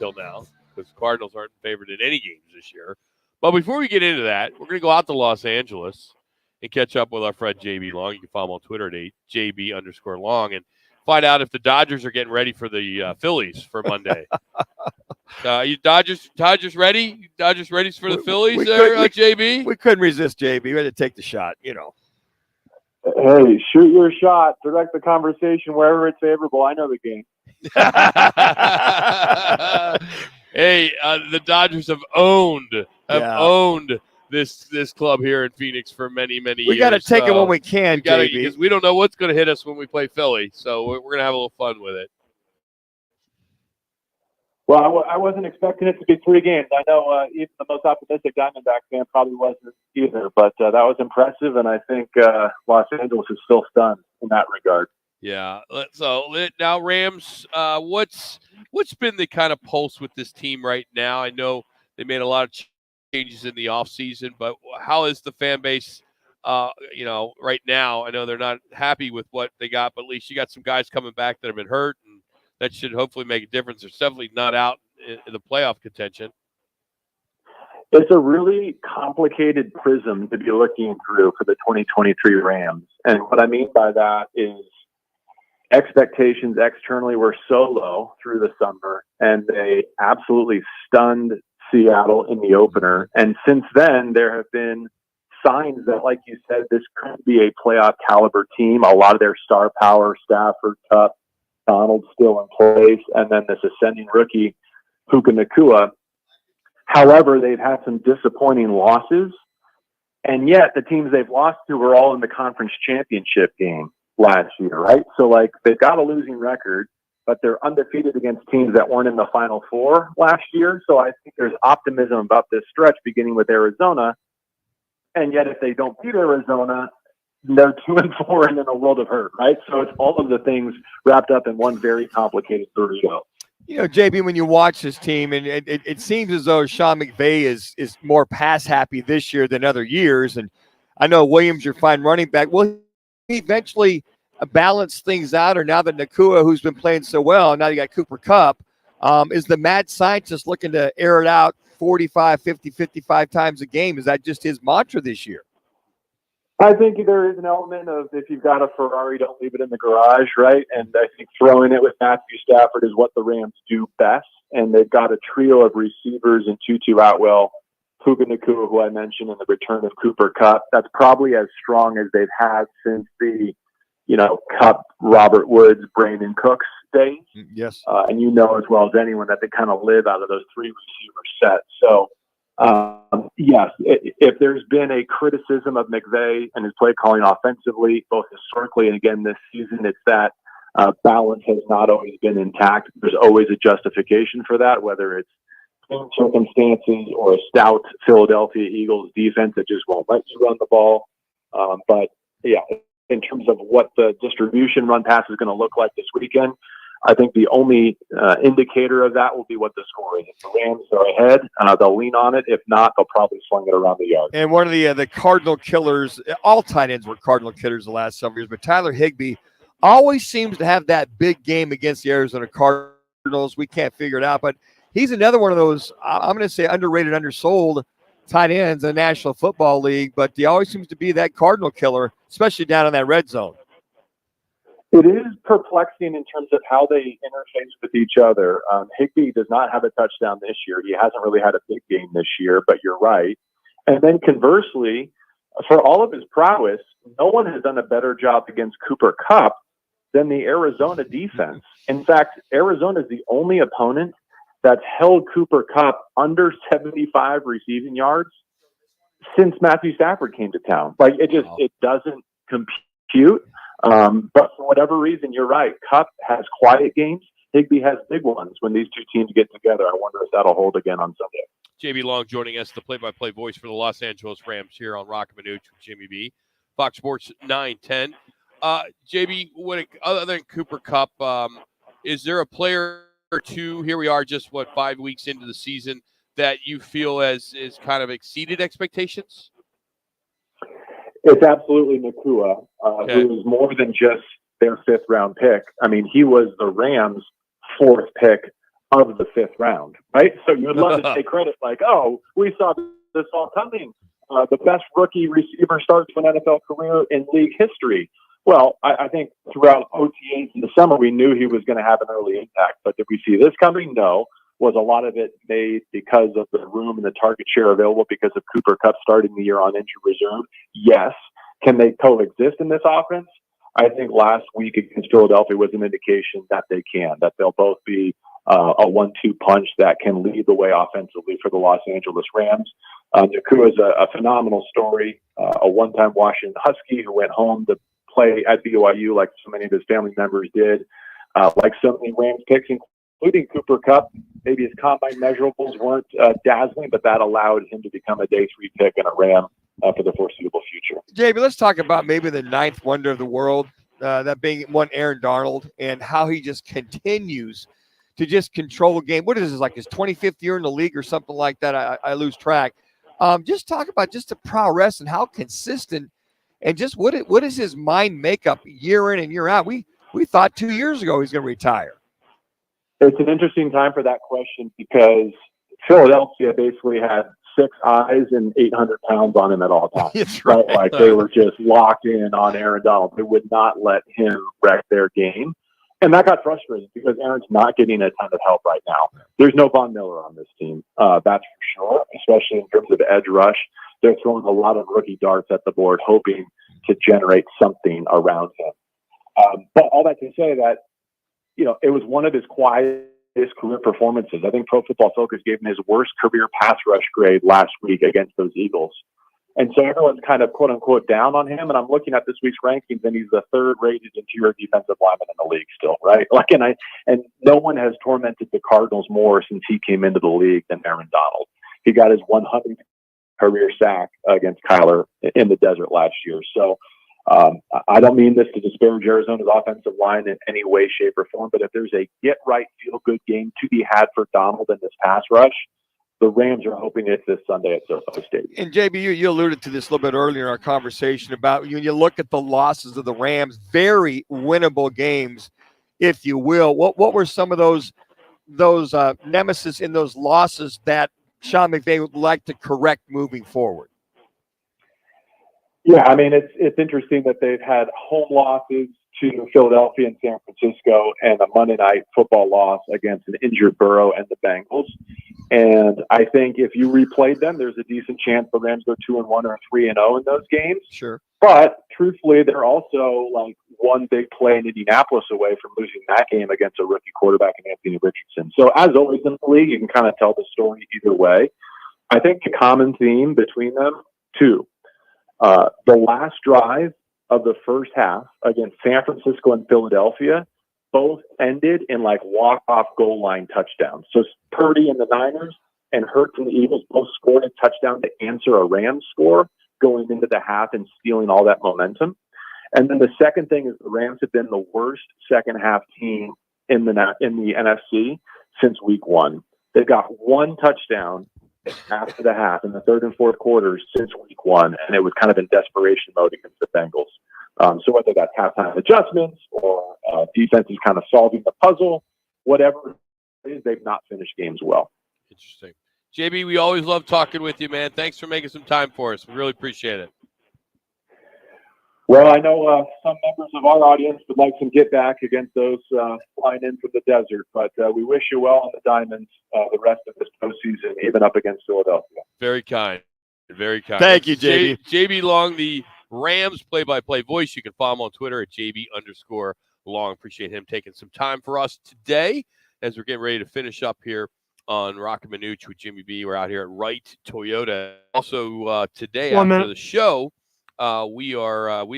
till now because Cardinals aren't favored in any games this year. But before we get into that, we're going to go out to Los Angeles and catch up with our friend JB Long. You can follow him on Twitter at JB_Long and find out if the Dodgers are getting ready for the Phillies for Monday. You Dodgers ready? Dodgers ready for the Phillies JB? We couldn't resist, JB. We had to take the shot, Hey, shoot your shot. Direct the conversation wherever it's favorable. I know the game. Hey, the Dodgers have owned this club here in Phoenix for many years. We got to take it when we can, JB. Because we don't know what's going to hit us when we play Philly, so we're going to have a little fun with it. Well, I wasn't expecting it to be 3 games. I know even the most optimistic Diamondback fan probably wasn't either, but that was impressive, and I think Los Angeles is still stunned in that regard. Yeah. So now, Rams, what's been the kind of pulse with this team right now? I know they made a lot of changes in the offseason, but how is the fan base, right now? I know they're not happy with what they got, but at least you got some guys coming back that have been hurt, and that should hopefully make a difference. They're definitely not out in the playoff contention. It's a really complicated prism to be looking through for the 2023 Rams. And what I mean by that is expectations externally were so low through the summer, and they absolutely stunned Seattle in the opener. And since then, there have been signs that, like you said, this could be a playoff caliber team. A lot of their star power, Stafford, Kupp, Donald still in place, and then this ascending rookie, Puka Nacua. However, they've had some disappointing losses, and yet the teams they've lost to were all in the conference championship game last year, right? So, they've got a losing record, but they're undefeated against teams that weren't in the Final Four last year. So I think there's optimism about this stretch beginning with Arizona, and yet if they don't beat Arizona, they're 2-4 and in a world of hurt, right? So it's all of the things wrapped up in one very complicated burrito. JB, when you watch this team, and it seems as though Sean McVay is more pass happy this year than other years. And I know Williams, your fine running back, will he eventually balance things out? Or now that Nacua, who's been playing so well, now you got Cooper Kupp, is the mad scientist looking to air it out 45, 50, 55 times a game? Is that just his mantra this year? I think there is an element of if you've got a Ferrari, don't leave it in the garage, right? And I think throwing it with Matthew Stafford is what the Rams do best. And they've got a trio of receivers in Tutu Atwell, Puka Nacua, who I mentioned, and the return of Cooper Kupp. That's probably as strong as they've had since the, Kupp, Robert Woods, Brandon Cooks days. Yes. And you know as well as anyone that they kind of live out of those 3 receiver sets. So, yes, if there's been a criticism of McVay and his play calling offensively, both historically and again this season, it's that balance has not always been intact. There's always a justification for that, whether it's circumstances or a stout Philadelphia Eagles defense that just won't let you run the ball. But yeah, in terms of what the distribution run pass is going to look like this weekend, I think the only indicator of that will be what the score is. If the Rams are ahead, they'll lean on it. If not, they'll probably swing it around the yard. And one of the Cardinal killers, all tight ends were Cardinal killers the last several years, but Tyler Higbee always seems to have that big game against the Arizona Cardinals. We can't figure it out, but he's another one of those, I'm going to say, underrated, undersold tight ends in the National Football League, but he always seems to be that Cardinal killer, especially down in that red zone. It is perplexing in terms of how they interface with each other. Higbee does not have a touchdown this year. He hasn't really had a big game this year, but you're right. And then conversely, for all of his prowess, no one has done a better job against Cooper Kupp than the Arizona defense. In fact, Arizona is the only opponent that's held Cooper Kupp under 75 receiving yards since Matthew Stafford came to town. It doesn't compute. But for whatever reason, you're right. Kupp has quiet games. Higbee has big ones when these two teams get together. I wonder if that'll hold again on Sunday. JB Long joining us, the play-by-play voice for the Los Angeles Rams here on Rock and Manuch with Jimmy B. Fox Sports 910. JB, other than Cooper Kupp, is there a player or two, here we are just, 5 weeks into the season, that you feel is kind of exceeded expectations? It's absolutely Nacua, who is more than just their 5th round pick. I mean, he was the Rams' 4th pick of the 5th round, right? So you would love to take credit like, oh, we saw this all coming. The best rookie receiver start to an NFL career in league history. Well, I think throughout OTAs in the summer, we knew he was going to have an early impact. But did we see this coming? No. Was a lot of it made because of the room and the target share available because of Cooper Kupp starting the year on injured reserve? Yes. Can they coexist in this offense? I think last week against Philadelphia was an indication that they can, that they'll both be a 1-2 punch that can lead the way offensively for the Los Angeles Rams. Nakua is a phenomenal story, a one-time Washington Husky who went home to play at BYU like so many of his family members did. Like so many Rams picks, including Cooper Kupp, maybe his combine measurables weren't dazzling, but that allowed him to become a day 3 pick and a Ram for the foreseeable future. JB, let's talk about maybe the 9th wonder of the world, that being one Aaron Donald, and how he just continues to just control a game. What is this, like his 25th year in the league or something like that? I lose track. Just talk about just the prowess and how consistent and just what is his mind makeup year in and year out. We thought 2 years ago he's going to retire. It's an interesting time for that question because Philadelphia basically had 6 eyes and 800 pounds on him at all times. That's right. Like they were just locked in on Aaron Donald. They would not let him wreck their game. And that got frustrating because Aaron's not getting a ton of help right now. There's no Von Miller on this team, that's for sure, especially in terms of edge rush. They're throwing a lot of rookie darts at the board, hoping to generate something around him. But all that to say that, it was one of his quietest career performances. I think Pro Football Focus gave him his worst career pass rush grade last week against those Eagles. And so everyone's kind of quote unquote down on him. And I'm looking at this week's rankings and he's the 3rd rated interior defensive lineman in the league still, right? And no one has tormented the Cardinals more since he came into the league than Aaron Donald. He got his 100th career sack against Kyler in the desert last year. So I don't mean this to disparage Arizona's offensive line in any way, shape, or form, but if there's a get-right, feel-good game to be had for Donald in this pass rush, the Rams are hoping it's this Sunday at SoFi Stadium. And JB, you alluded to this a little bit earlier in our conversation about when you look at the losses of the Rams, very winnable games, if you will. What were some of those nemesis in those losses that Sean McVay would like to correct moving forward? Yeah, I mean, it's interesting that they've had home losses to Philadelphia and San Francisco and a Monday Night Football loss against an injured Burrow and the Bengals. And I think if you replayed them, there's a decent chance the Rams go 2-1 or 3-0 in those games. Sure. But truthfully, they're also like one big play in Indianapolis away from losing that game against a rookie quarterback in Anthony Richardson. So as always in the league, you can kind of tell the story either way. I think the common theme between them, 2. The last drive of the first half against San Francisco and Philadelphia both ended in like walk-off goal line touchdowns. So Purdy and the Niners and Hurts and the Eagles both scored a touchdown to answer a Rams score going into the half and stealing all that momentum. And then the second thing is the Rams have been the worst second half team in the NFC since week 1. They've got 1 touchdown after the half in the 3rd and 4th quarters since week 1, and it was kind of in desperation mode against the Bengals. So whether that's halftime adjustments or defense is kind of solving the puzzle, whatever it is, they've not finished games well. Interesting. JB, we always love talking with you, man. Thanks for making some time for us. We really appreciate it. Well, I know some members of our audience would like some get back against those flying in from the desert, but we wish you well on the Diamonds the rest of this postseason, even up against Philadelphia. Very kind. Very kind. Thank you, JB. JB Long, the Rams play-by-play voice. You can follow him on Twitter at JB_Long. Appreciate him taking some time for us today as we're getting ready to finish up here on Rock and Minuch with Jimmy B. We're out here at Wright Toyota. Also, today after the show, we